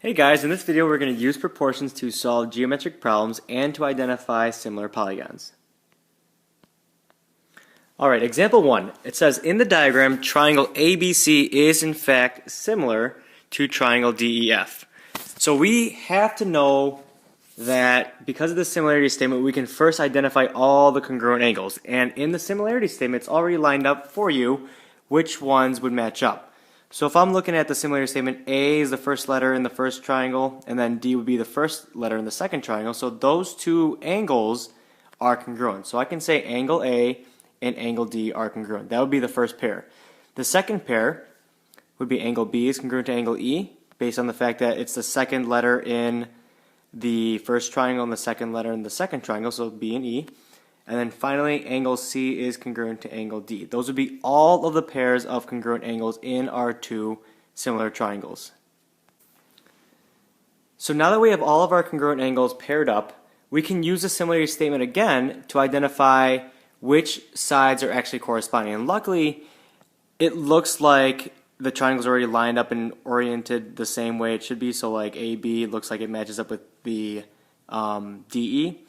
Hey guys, in this video we're going to use proportions to solve geometric problems and to identify similar polygons. Alright, example 1. It says in the diagram triangle ABC is in fact similar to triangle DEF. So we have to know that because of the similarity statement we can first identify all the congruent angles, and in the similarity statement it's already lined up for you which ones would match up. So if I'm looking at the similarity statement, A is the first letter in the first triangle, and then D would be the first letter in the second triangle. So those two angles are congruent. So I can say angle A and angle D are congruent. That would be the first pair. The second pair would be angle B is congruent to angle E, based on the fact that it's the second letter in the first triangle and the second letter in the second triangle, so B and E. And then finally, angle C is congruent to angle D. Those would be all of the pairs of congruent angles in our two similar triangles. So now that we have all of our congruent angles paired up, we can use the similarity statement again to identify which sides are actually corresponding. And luckily, it looks like the triangle's already lined up and oriented the same way it should be. So like AB looks like it matches up with the DE.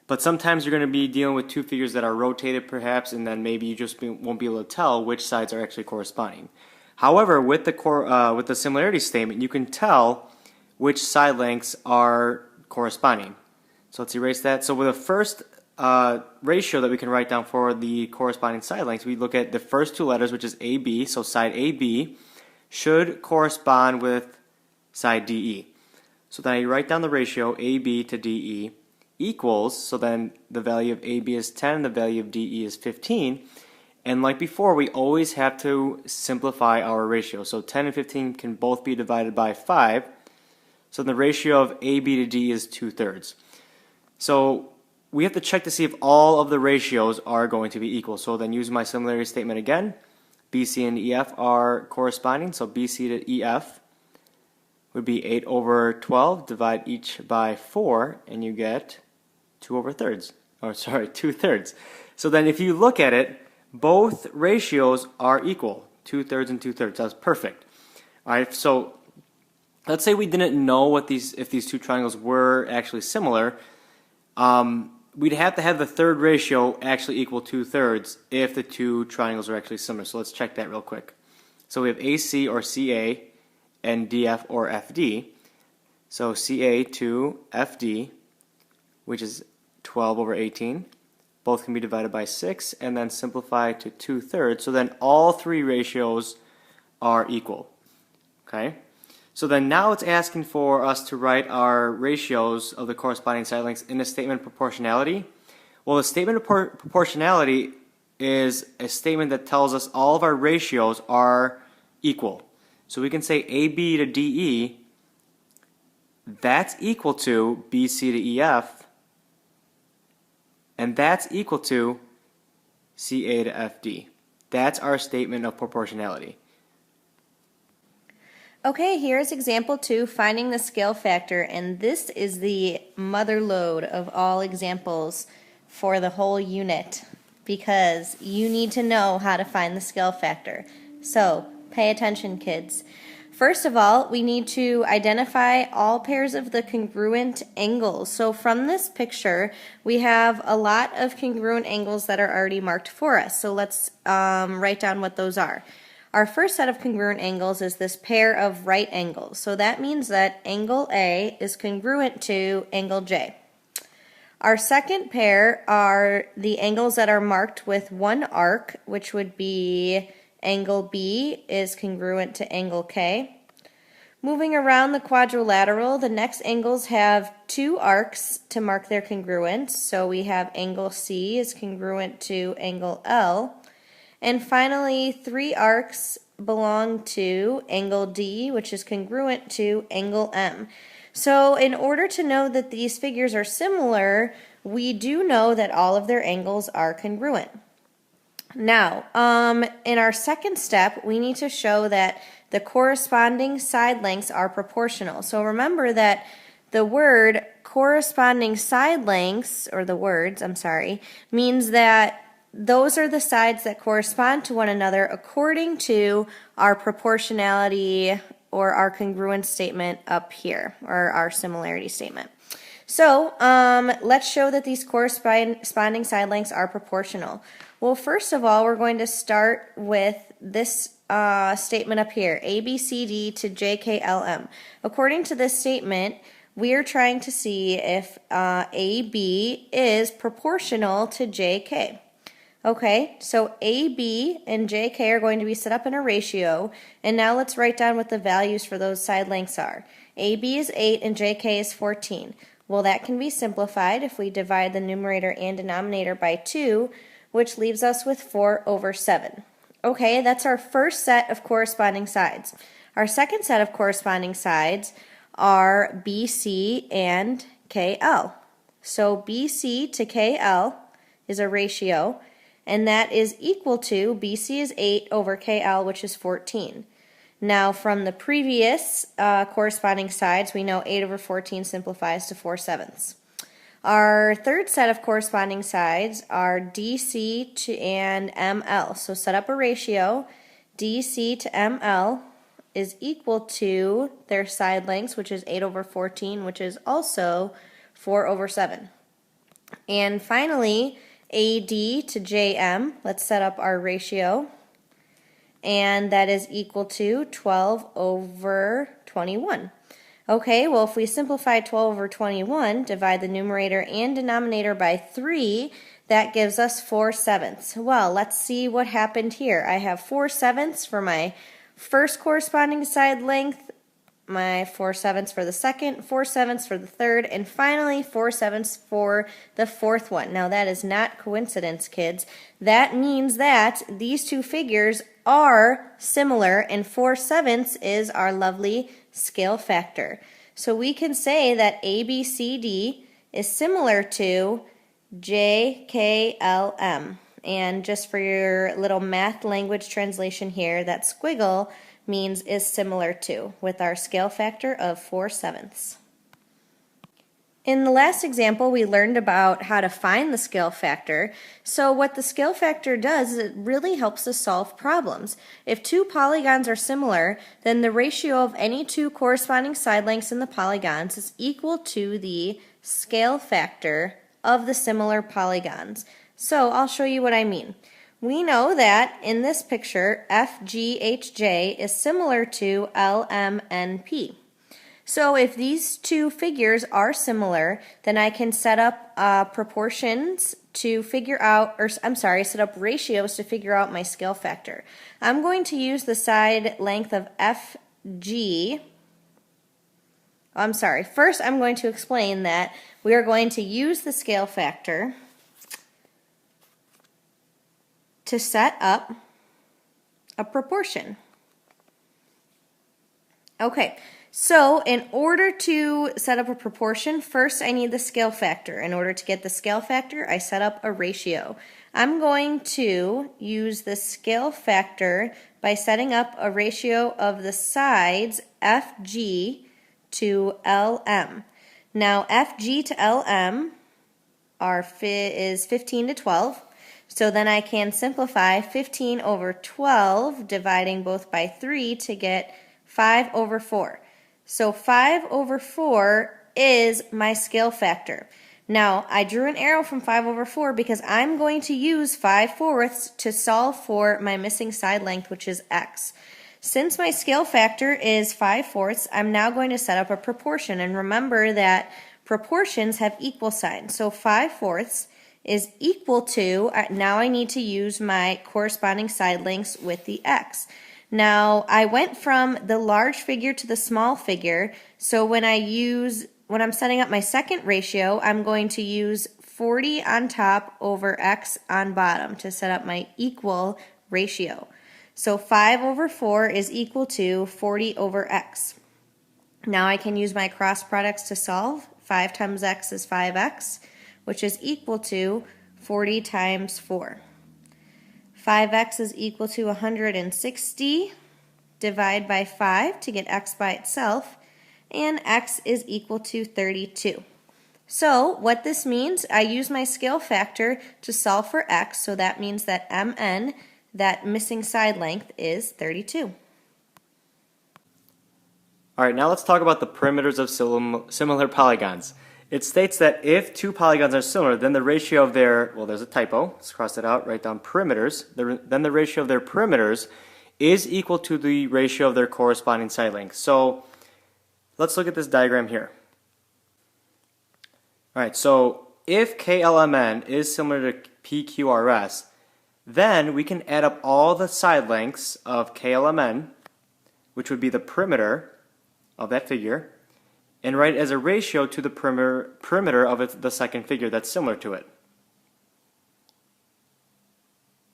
But sometimes you're going to be dealing with two figures that are rotated perhaps, and then maybe you just won't be able to tell which sides are actually corresponding. However, with the similarity statement, you can tell which side lengths are corresponding. So let's erase that. So with the first ratio that we can write down for the corresponding side lengths, we look at the first two letters, which is AB. So side AB should correspond with side DE. So then I write down the ratio AB to DE equals, so then the value of AB is 10, the value of DE is 15, and like before we always have to simplify our ratio. So 10 and 15 can both be divided by 5, so the ratio of AB to DE is 2/3. So we have to check to see if all of the ratios are going to be equal. So then use my similarity statement again. BC and EF are corresponding, so BC to EF would be 8 over 12, divide each by 4, and you get 2/3. So then if you look at it, both ratios are equal, 2/3 and 2/3. That's perfect. Alright, so let's say we didn't know if these two triangles were actually similar. We'd have to have the third ratio actually equal 2/3 if the two triangles are actually similar. So let's check that real quick. So we have AC or CA and DF or FD. So CA to FD, which is 12 over 18. Both can be divided by 6 and then simplify to 2/3. So then all three ratios are equal. Okay? So then now it's asking for us to write our ratios of the corresponding side lengths in a statement of proportionality. Well, the statement of proportionality is a statement that tells us all of our ratios are equal. So we can say AB to DE, that's equal to BC to EF, and that's equal to CA to FD. That's our statement of proportionality. Okay, here's example 2, finding the scale factor, and this is the mother lode of all examples for the whole unit because you need to know how to find the scale factor. So, pay attention, kids. First of all, we need to identify all pairs of the congruent angles. So from this picture, we have a lot of congruent angles that are already marked for us. So let's write down what those are. Our first set of congruent angles is this pair of right angles. So that means that angle A is congruent to angle J. Our second pair are the angles that are marked with one arc, which would be angle B is congruent to angle K. Moving around the quadrilateral, the next angles have two arcs to mark their congruence. So we have angle C is congruent to angle L. And finally, three arcs belong to angle D, which is congruent to angle M. So in order to know that these figures are similar, we do know that all of their angles are congruent. Now, in our second step, we need to show that the corresponding side lengths are proportional. So remember that the word corresponding side lengths, or the words, means that those are the sides that correspond to one another according to our proportionality or our congruence statement up here, or our similarity statement. So let's show that these corresponding side lengths are proportional. Well, first of all, we're going to start with this statement up here, ABCD to JKLM. According to this statement, we are trying to see if AB is proportional to JK. Okay, so AB and JK are going to be set up in a ratio, and now let's write down what the values for those side lengths are. AB is 8 and JK is 14. Well, that can be simplified if we divide the numerator and denominator by 2, which leaves us with 4/7. Okay, that's our first set of corresponding sides. Our second set of corresponding sides are BC and KL. So BC to KL is a ratio, and that is equal to, BC is 8 over KL, which is 14. Now, from the previous corresponding sides, we know 8 over 14 simplifies to 4/7. Our third set of corresponding sides are DC and ML. So set up a ratio. DC to ML is equal to their side lengths, which is 8 over 14, which is also 4/7. And finally, AD to JM, let's set up our ratio, and that is equal to 12 over 21. Okay, well, if we simplify 12 over 21, divide the numerator and denominator by 3, that gives us 4/7. Well, let's see what happened here. I have 4/7 for my first corresponding side length, my 4/7 for the second, 4/7 for the third, and finally 4/7 for the fourth one. Now that is not coincidence, kids. That means that these two figures are similar, and 4/7 is our lovely scale factor. So we can say that ABCD is similar to JKLM. And just for your little math language translation here, that squiggle means is similar to, with our scale factor of 4/7. In the last example, we learned about how to find the scale factor. So what the scale factor does is it really helps us solve problems. If two polygons are similar, then the ratio of any two corresponding side lengths in the polygons is equal to the scale factor of the similar polygons. So I'll show you what I mean. We know that in this picture, FGHJ is similar to LMNP. So if these two figures are similar, then I can set up proportions to figure out, or I'm sorry, set up ratios to figure out my scale factor. I'm going to use the side length of FG. I'm sorry, first I'm going to explain that we are going to use the scale factor to set up a proportion. Okay, so in order to set up a proportion, first I need the scale factor. In order to get the scale factor, I set up a ratio. I'm going to use the scale factor by setting up a ratio of the sides FG to LM. Now FG to LM is 15 to 12. So then I can simplify 15 over 12, dividing both by 3 to get 5/4. So 5/4 is my scale factor. Now, I drew an arrow from 5/4 because I'm going to use 5/4 to solve for my missing side length, which is x. Since my scale factor is 5/4, I'm now going to set up a proportion. And remember that proportions have equal signs. So 5/4 is equal to, now I need to use my corresponding side lengths with the x. Now, I went from the large figure to the small figure, so when I'm setting up my second ratio, I'm going to use 40 on top over x on bottom to set up my equal ratio. So 5/4 is equal to 40 over x. Now I can use my cross products to solve. 5 times x is 5x, which is equal to 40 times 4. 5x is equal to 160. Divide by 5 to get x by itself, and x is equal to 32. So what this means, I use my scale factor to solve for x, so that means that mn, that missing side length, is 32. Alright, now let's talk about the perimeters of similar polygons. It states that if two polygons are similar, then the ratio of their, well, there's a typo, let's cross it out, write down perimeters, then the ratio of their perimeters is equal to the ratio of their corresponding side lengths. So let's look at this diagram here. Alright, so if KLMN is similar to PQRS, then we can add up all the side lengths of KLMN, which would be the perimeter of that figure, and write it as a ratio to the perimeter of the second figure that's similar to it.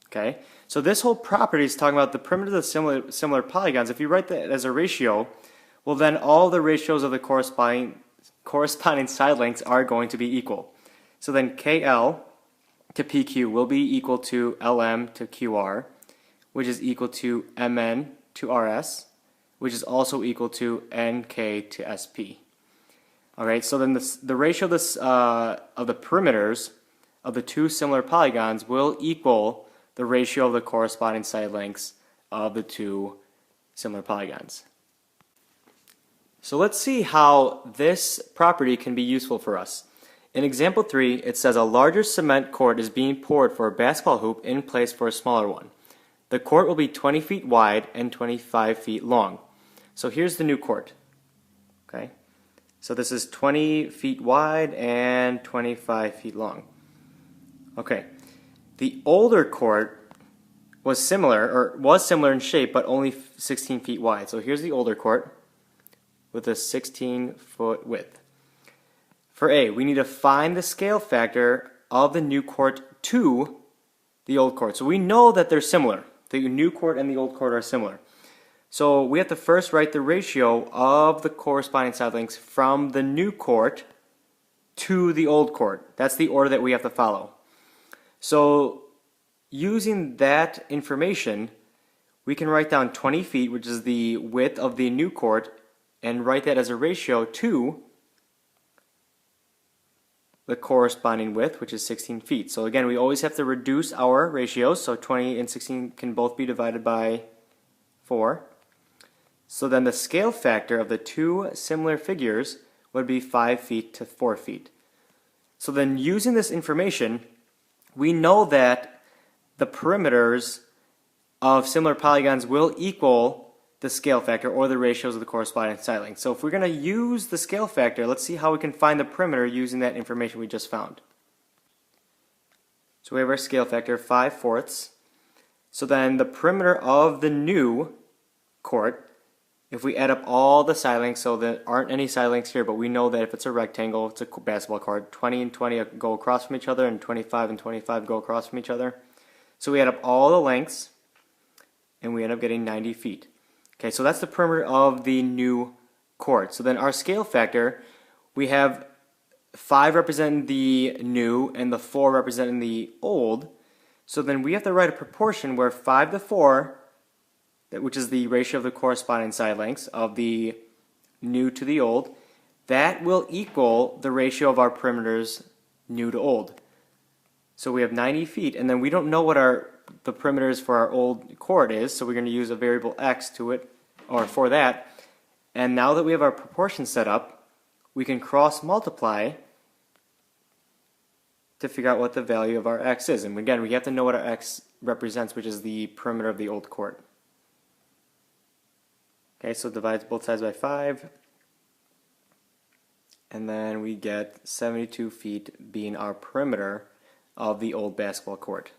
Okay, so this whole property is talking about the perimeter of the similar polygons. If you write that as a ratio, well then all the ratios of the corresponding side lengths are going to be equal. So then KL to PQ will be equal to LM to QR, which is equal to MN to RS, which is also equal to NK to SP. Alright, so then the ratio of the perimeters of the two similar polygons will equal the ratio of the corresponding side lengths of the two similar polygons. So let's see how this property can be useful for us. In example 3, it says a larger cement court is being poured for a basketball hoop in place for a smaller one. The court will be 20 feet wide and 25 feet long. So here's the new court. Okay, so this is 20 feet wide and 25 feet long. Okay, the older court was similar in shape, but only 16 feet wide. So here's the older court with a 16-foot width. For A, we need to find the scale factor of the new court to the old court. So we know that they're similar. The new court and the old court are similar. So we have to first write the ratio of the corresponding side lengths from the new court to the old court. That's the order that we have to follow. So using that information, we can write down 20 feet, which is the width of the new court, and write that as a ratio to the corresponding width, which is 16 feet. So again, we always have to reduce our ratios, so 20 and 16 can both be divided by 4. So then the scale factor of the two similar figures would be 5 feet to 4 feet. So then using this information, we know that the perimeters of similar polygons will equal the scale factor or the ratios of the corresponding side lengths. So if we're going to use the scale factor, let's see how we can find the perimeter using that information we just found. So we have our scale factor, 5/4. So then the perimeter of the new court, if we add up all the side lengths, so there aren't any side lengths here, but we know that if it's a rectangle, it's a basketball court, 20 and 20 go across from each other, and 25 and 25 go across from each other. So we add up all the lengths, and we end up getting 90 feet. Okay, so that's the perimeter of the new court. So then our scale factor, we have 5 representing the new and the 4 representing the old. So then we have to write a proportion where 5 to 4, which is the ratio of the corresponding side lengths of the new to the old, that will equal the ratio of our perimeters new to old. So we have 90 feet, and then we don't know what the perimeters for our old court is, so we're going to use a variable x to it, or for that. And now that we have our proportion set up, we can cross multiply to figure out what the value of our x is. And again, we have to know what our x represents, which is the perimeter of the old court. Okay, so divides both sides by 5, and then we get 72 feet being our perimeter of the old basketball court.